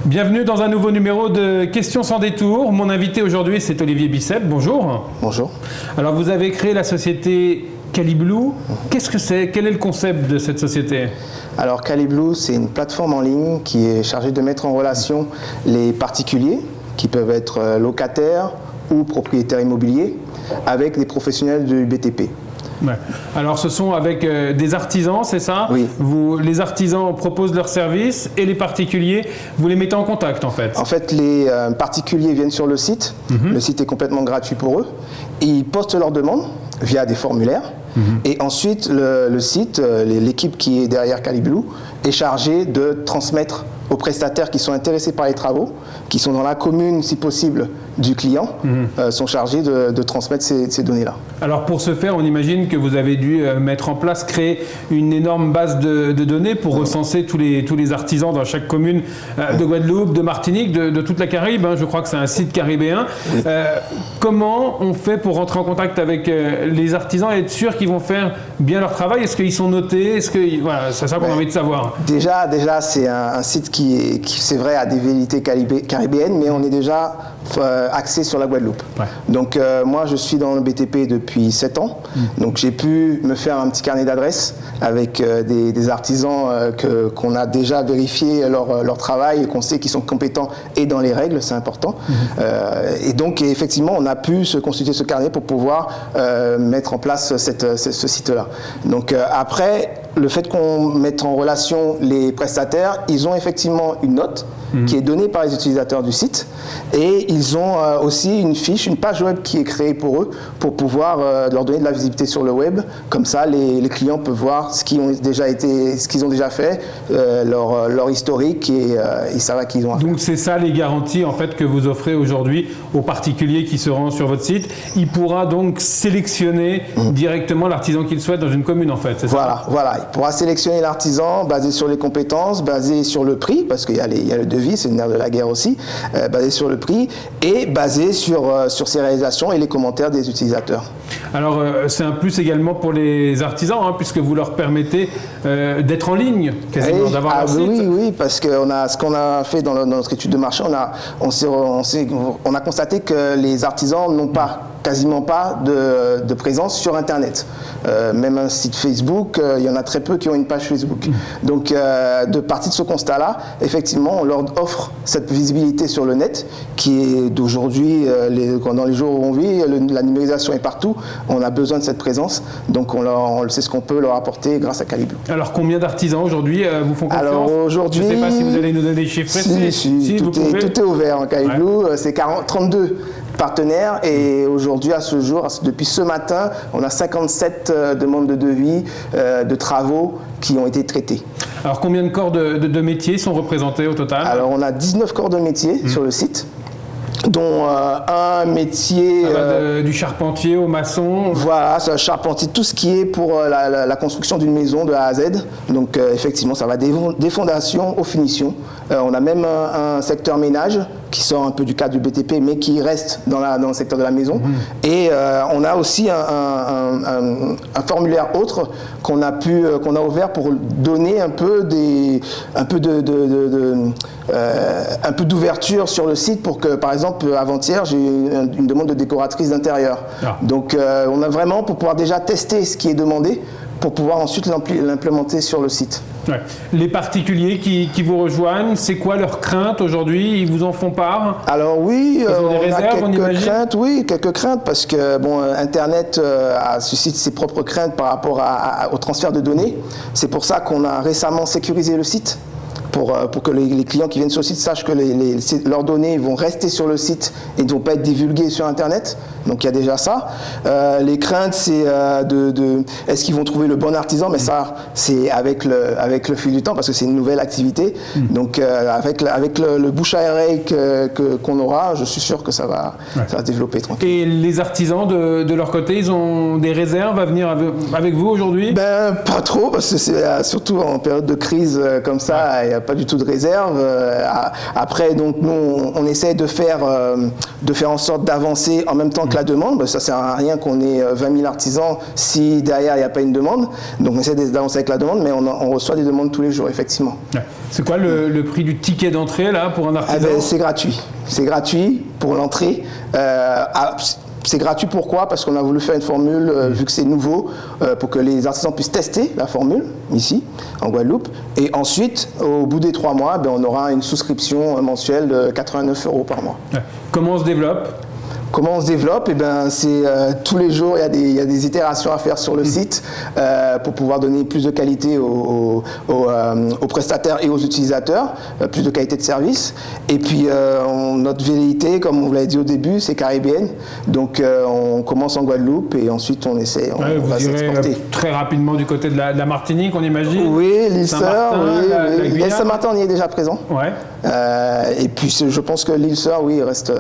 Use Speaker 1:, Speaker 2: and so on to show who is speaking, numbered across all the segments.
Speaker 1: Bienvenue dans un nouveau numéro de Questions sans détour. Mon invité aujourd'hui, c'est Olivier Bicep. Bonjour.
Speaker 2: Bonjour.
Speaker 1: Alors, vous avez créé la société Caliblue. Qu'est-ce que c'est? Quel est le concept de cette société?
Speaker 2: Alors, Caliblue, c'est une plateforme en ligne qui est chargée de mettre en relation les particuliers, qui peuvent être locataires ou propriétaires immobiliers, avec des professionnels du BTP.
Speaker 1: Ouais. Alors, ce sont avec des artisans, c'est ça?
Speaker 2: Oui.
Speaker 1: Les artisans proposent leurs services et les particuliers, vous les mettez en contact en fait?
Speaker 2: En fait, les particuliers viennent sur le site. Le site est complètement gratuit pour eux. Ils postent leurs demandes via des formulaires. Et ensuite, le site, l'équipe qui est derrière Caliblue, est chargée de transmettre aux prestataires qui sont intéressés par les travaux, qui sont dans la commune, si possible, du client, sont chargés de transmettre ces données-là.
Speaker 1: Alors pour ce faire, on imagine que vous avez dû mettre en place, créer une énorme base de données pour recenser tous les artisans dans chaque commune de Guadeloupe, de Martinique, de toute la Caraïbe. Je crois que c'est un site caribéen. Oui. Comment on fait pour rentrer en contact avec les artisans et être sûr qu'ils vont faire bien leur travail? Est-ce qu'ils sont notés? Voilà, c'est ça qu'on a envie de savoir.
Speaker 2: Déjà c'est un site qui c'est vrai, a des velléités caribéennes, mais on est déjà axé sur la Guadeloupe. Ouais. Donc moi, je suis dans le BTP depuis 7 ans. Donc j'ai pu me faire un petit carnet d'adresses avec des artisans qu'on a déjà vérifié leur travail et qu'on sait qu'ils sont compétents et dans les règles, c'est important. Et donc effectivement, on a pu se constituer ce carnet pour pouvoir mettre en place ce site-là. Donc après, le fait qu'on mette en relation les prestataires, ils ont effectivement une note qui est donnée par les utilisateurs du site et ils ont aussi une fiche, une page web qui est créée pour eux pour pouvoir leur donner de la visibilité sur le web. Comme ça, les clients peuvent voir ce qu'ils ont déjà fait, leur historique et ils savent à qui ils ont affaire.
Speaker 1: Donc c'est ça les garanties en fait que vous offrez aujourd'hui aux particuliers qui se rendent sur votre site. Il pourra donc sélectionner directement l'artisan qu'il souhaite dans une commune en fait, c'est ça?
Speaker 2: Voilà. Il pourra sélectionner l'artisan basé sur les compétences, basé sur le prix, parce qu'il y a le devis, c'est le nerf de la guerre aussi, basé sur le prix et basé sur ses réalisations et les commentaires des utilisateurs. Alors
Speaker 1: c'est un plus également pour les artisans, puisque vous leur permettez d'être en ligne, quasiment, d'avoir leur site.
Speaker 2: Oui, parce que ce qu'on a fait dans notre étude de marché, on a constaté que les artisans n'ont quasiment pas de présence sur Internet. Même un site Facebook, il y en a très peu qui ont une page Facebook. Donc, de partir de ce constat-là, effectivement, on leur offre cette visibilité sur le net qui est d'aujourd'hui, dans les jours où on vit, la numérisation est partout, on a besoin de cette présence. Donc, on sait ce qu'on peut leur apporter grâce à Caliblue.
Speaker 1: Alors, combien d'artisans aujourd'hui vous font confiance?
Speaker 2: Alors, aujourd'hui,
Speaker 1: je ne sais pas si vous allez nous donner des chiffres précis.
Speaker 2: Tout est ouvert en Caliblue. C'est 32 partenaires et aujourd'hui, à ce jour, depuis ce matin, on a 57 demandes de devis, de travaux qui ont été traités.
Speaker 1: Alors combien de corps de métiers sont représentés au total? Alors
Speaker 2: on a 19 corps de métiers sur le site, dont un métier...
Speaker 1: Ça va du charpentier au maçon?
Speaker 2: Voilà, c'est un charpentier, tout ce qui est pour la construction d'une maison de A à Z. Donc effectivement, ça va des fondations aux finitions. On a même un secteur ménage qui sort un peu du cadre du BTP, mais qui reste dans le secteur de la maison. Et on a aussi un formulaire autre qu'on a ouvert pour donner un peu d'ouverture sur le site pour que, par exemple, avant-hier, j'ai eu une demande de décoratrice d'intérieur. Donc on a vraiment pour pouvoir déjà tester ce qui est demandé pour pouvoir ensuite l'implémenter sur le site.
Speaker 1: Ouais. Les particuliers qui vous rejoignent, c'est quoi leurs craintes aujourd'hui? Ils vous en font part?
Speaker 2: Alors oui,
Speaker 1: on a
Speaker 2: quelques craintes parce que Internet suscite ses propres craintes par rapport au transfert de données. C'est pour ça qu'on a récemment sécurisé le site. Pour que les clients qui viennent sur le site sachent que leurs données vont rester sur le site et ne vont pas être divulguées sur Internet. Donc il y a déjà ça. Les craintes, c'est est-ce qu'ils vont trouver le bon artisan? Mais ça, c'est avec le fil du temps parce que c'est une nouvelle activité. Donc avec le bouche à oreille qu'on aura, je suis sûr que ça va se développer tranquille.
Speaker 1: Et les artisans, de leur côté, ils ont des réserves à venir avec vous aujourd'hui?
Speaker 2: Pas trop, parce que c'est surtout en période de crise comme ça, il y a pas du tout de réserve. Après, donc, nous, on essaie de faire en sorte d'avancer en même temps que la demande. Ça sert à rien qu'on ait 20 000 artisans si derrière, il n'y a pas une demande. Donc, on essaie d'avancer avec la demande, mais on reçoit des demandes tous les jours, effectivement.
Speaker 1: C'est quoi le prix du ticket d'entrée, là, pour un artisan?
Speaker 2: C'est gratuit. C'est gratuit pour l'entrée. C'est gratuit pourquoi? Parce qu'on a voulu faire une formule, vu que c'est nouveau, pour que les artisans puissent tester la formule, ici, en Guadeloupe. Et ensuite, au bout des 3 mois, on aura une souscription mensuelle de 89 € par mois.
Speaker 1: Comment on se développe?
Speaker 2: Comment on se développe? C'est tous les jours, il y a des itérations à faire sur le site pour pouvoir donner plus de qualité aux prestataires et aux utilisateurs, plus de qualité de service. Et puis, notre velléité, comme on vous l'avait dit au début, c'est caribéenne. Donc, on commence en Guadeloupe et ensuite, on va s'exporter.
Speaker 1: Très rapidement du côté de la Martinique, on imagine?
Speaker 2: Oui, l'île Sœur, oui. Saint-Martin, on y est déjà présent.
Speaker 1: Ouais.
Speaker 2: Et puis, je pense que l'île Sœur, oui, reste...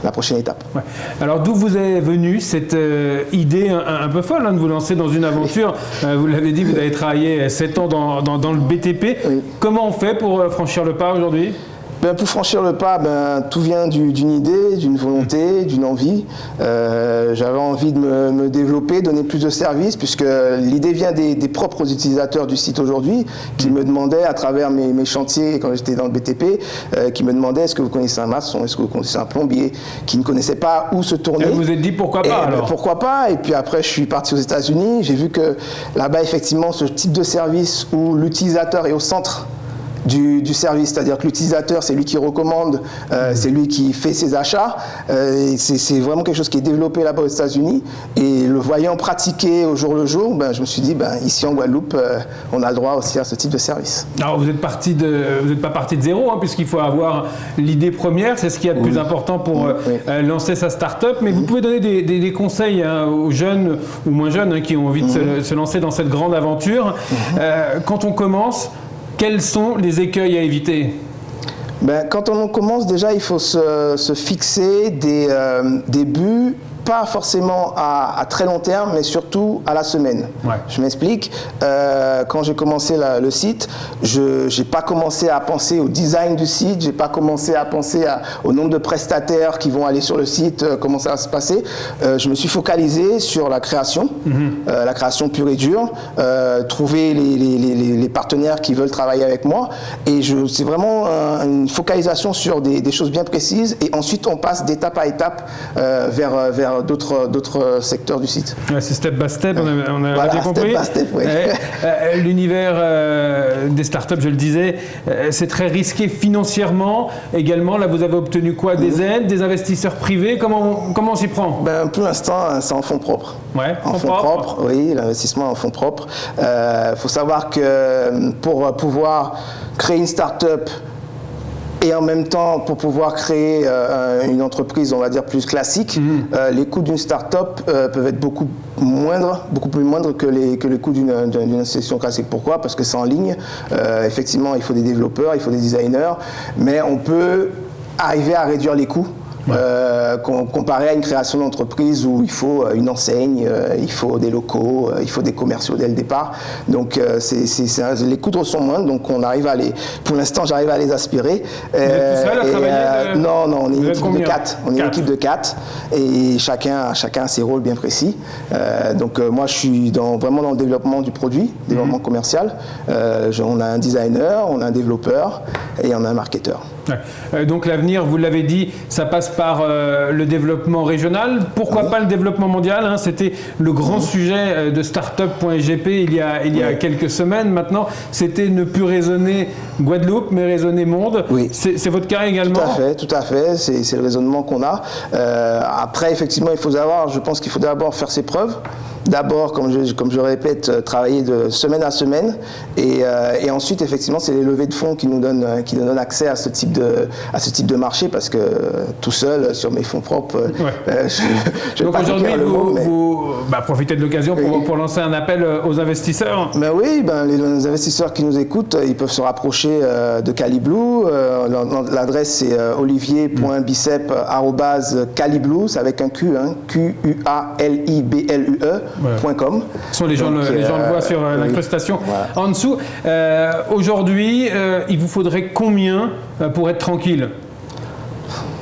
Speaker 2: la prochaine étape.
Speaker 1: Ouais. Alors d'où vous est venue cette idée un peu folle de vous lancer dans une aventure? Vous l'avez dit, vous avez travaillé 7 ans dans le BTP. Oui. Comment on fait pour franchir le pas aujourd'hui?
Speaker 2: Pour franchir le pas, tout vient d'une idée, d'une volonté, d'une envie. J'avais envie de me développer, donner plus de services, puisque l'idée vient des propres utilisateurs du site aujourd'hui, qui me demandaient à travers mes chantiers, quand j'étais dans le BTP, qui me demandaient est-ce que vous connaissez un maçon, est-ce que vous connaissez un plombier, qui ne connaissaient pas où se tourner.
Speaker 1: Et vous vous êtes dit pourquoi pas alors?
Speaker 2: Pourquoi pas? Et puis après, je suis parti aux États-Unis. J'ai vu que là-bas, effectivement, ce type de service où l'utilisateur est au centre du service, c'est-à-dire que l'utilisateur, c'est lui qui recommande, c'est lui qui fait ses achats. C'est vraiment quelque chose qui est développé là-bas aux États-Unis. Et le voyant pratiquer au jour le jour, je me suis dit, ici en Guadeloupe, on a le droit aussi à ce type de service.
Speaker 1: Alors vous n'êtes pas parti de zéro, puisqu'il faut avoir l'idée première, c'est ce qu'il y a de plus important pour lancer sa start-up. Mais vous pouvez donner des conseils aux jeunes ou moins jeunes qui ont envie de se lancer dans cette grande aventure. Quand on commence, quels sont les écueils à éviter?
Speaker 2: Quand on commence, déjà, il faut se fixer des buts, pas forcément à très long terme, mais surtout à la semaine. Ouais. Je m'explique. Quand j'ai commencé le site, je n'ai pas commencé à penser au design du site, je n'ai pas commencé à penser au nombre de prestataires qui vont aller sur le site, comment ça va se passer. Je me suis focalisé sur la création, la création pure et dure, trouver les partenaires qui veulent travailler avec moi. Et c'est vraiment une focalisation sur des choses bien précises. Et ensuite, on passe d'étape à étape vers d'autres secteurs du site.
Speaker 1: Ouais, c'est step by step, on a bien compris.
Speaker 2: Step by step, oui.
Speaker 1: L'univers des startups, je le disais, c'est très risqué financièrement également. Là, vous avez obtenu quoi? Des aides, des investisseurs privés? Comment on s'y prend?
Speaker 2: Pour l'instant, c'est en fonds propres.
Speaker 1: Ouais,
Speaker 2: en fonds propres, oui, l'investissement en fonds propres. Faut savoir que pour pouvoir créer une start-up, et en même temps, pour pouvoir créer une entreprise, on va dire, plus classique, les coûts d'une start-up peuvent être beaucoup plus moindres que les coûts d'une institution classique. Pourquoi? Parce que c'est en ligne. Effectivement, il faut des développeurs, il faut des designers, mais on peut arriver à réduire les coûts. Comparé à une création d'entreprise où il faut une enseigne, il faut des locaux, il faut des commerciaux dès le départ. Donc les coûts sont moindres, donc on arrive pour l'instant j'arrive à les aspirer.
Speaker 1: Vous êtes tout seul à travailler
Speaker 2: Non, on est une équipe de 4. On est une équipe de 4 et chacun a ses rôles bien précis. Donc moi je suis vraiment dans le développement du produit, développement commercial. On a un designer, on a un développeur et on a un marketeur.
Speaker 1: Ouais. Donc l'avenir, vous l'avez dit, ça passe par le développement régional. Pourquoi pas le développement mondial? C'était le grand sujet de startup.sgp il y a quelques semaines. Maintenant, c'était ne plus raisonner Guadeloupe, mais raisonner monde. Oui. C'est votre cas également?
Speaker 2: Tout à fait. C'est le raisonnement qu'on a. Après, effectivement, je pense qu'il faut d'abord faire ses preuves. D'abord, comme je répète, travailler de semaine à semaine, et ensuite, effectivement, c'est les levées de fonds qui nous donnent accès à ce type de marché, parce que tout seul, sur mes fonds propres, je
Speaker 1: donc aujourd'hui, vous profitez de l'occasion pour lancer un appel aux investisseurs?
Speaker 2: Oui, les investisseurs qui nous écoutent, ils peuvent se rapprocher de Caliblue. L'adresse c'est olivier.bicep@caliblue, c'est avec un Q, Qualiblue. www.cloudfund.com.
Speaker 1: Les gens le voient sur l'incrustation en dessous. Aujourd'hui, il vous faudrait combien pour être tranquille?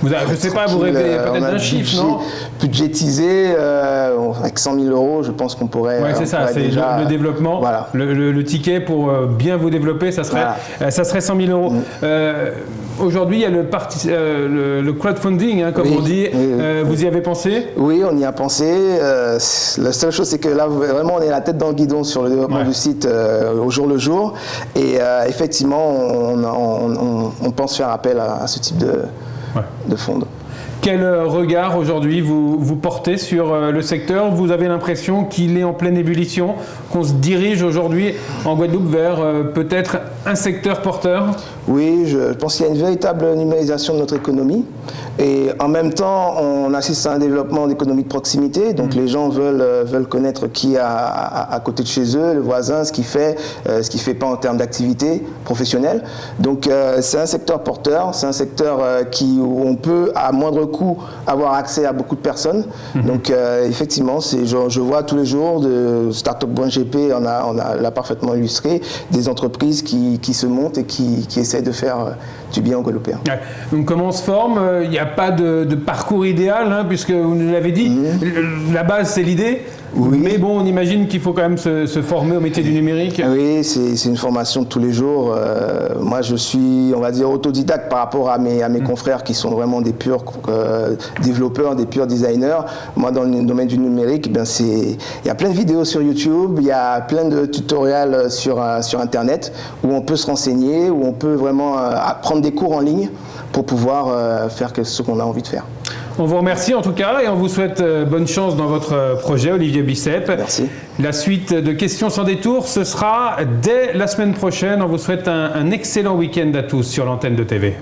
Speaker 1: Je ne sais pas, vous rêvez peut-être d'un chiffre, non?
Speaker 2: Budgétisé, avec 100 000 euros, je pense qu'on pourrait.
Speaker 1: Oui, c'est ça, c'est déjà le développement.
Speaker 2: Voilà.
Speaker 1: Le ticket pour bien vous développer, ça serait 100 000 euros. Aujourd'hui, il y a le crowdfunding, comme on dit. Vous y avez pensé?
Speaker 2: Oui, on y a pensé. La seule chose, c'est que là, vraiment, on est la tête dans le guidon sur le développement du site au jour le jour. Et effectivement, on pense faire appel à ce type de fonds.
Speaker 1: Quel regard aujourd'hui vous portez sur le secteur? Vous avez l'impression qu'il est en pleine ébullition, qu'on se dirige aujourd'hui en Guadeloupe vers peut-être un secteur porteur? Oui, je pense qu'il y a une véritable numérisation de notre économie. Et en même temps, on assiste à un développement d'économie de proximité. Donc les gens veulent connaître qui a à côté de chez eux, le voisin, ce qu'il fait pas en termes d'activité professionnelle. Donc c'est un secteur porteur, c'est un secteur où on peut à moindre coût avoir accès à beaucoup de personnes. Donc effectivement, je vois tous les jours de Startup.gp, l'a parfaitement illustré, des entreprises qui se montent et qui essaient de faire du bien aux Guadeloupéens. Donc comment on se forme? Il n'y a pas de parcours idéal, puisque vous nous l'avez dit, la base c'est l'idée. Oui. Mais bon, on imagine qu'il faut quand même se former au métier du numérique.
Speaker 2: Oui, c'est une formation de tous les jours. Moi, je suis, on va dire, autodidacte par rapport à mes confrères qui sont vraiment des purs développeurs, des purs designers. Moi, dans le domaine du numérique, il y a plein de vidéos sur YouTube, il y a plein de tutoriels sur Internet où on peut se renseigner, où on peut vraiment prendre des cours en ligne pour pouvoir faire ce qu'on a envie de faire.
Speaker 1: On vous remercie en tout cas et on vous souhaite bonne chance dans votre projet, Olivier Bicep.
Speaker 2: Merci.
Speaker 1: La suite de Questions sans détour, ce sera dès la semaine prochaine. On vous souhaite un excellent week-end à tous sur l'antenne de TV.